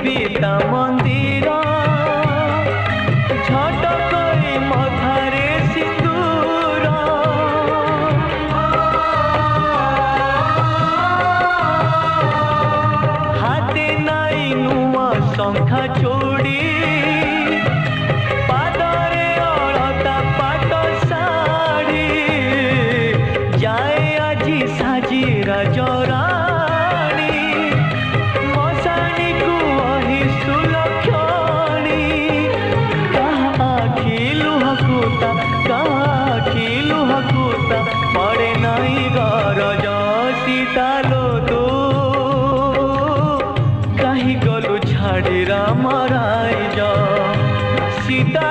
देवीता मंदिर झटकई मथारे सिंदूर हाथे नाई नुआ शंखा चूड़ी पादरे अलता पाट साड़ी जाए आजी साजी राजरानी मशाणी को अहि सुलक्षणी कहा आखि लुहकुता पड़े नाई गरज सीता लो तू कहीं गलु छाड़ी राम राज सीता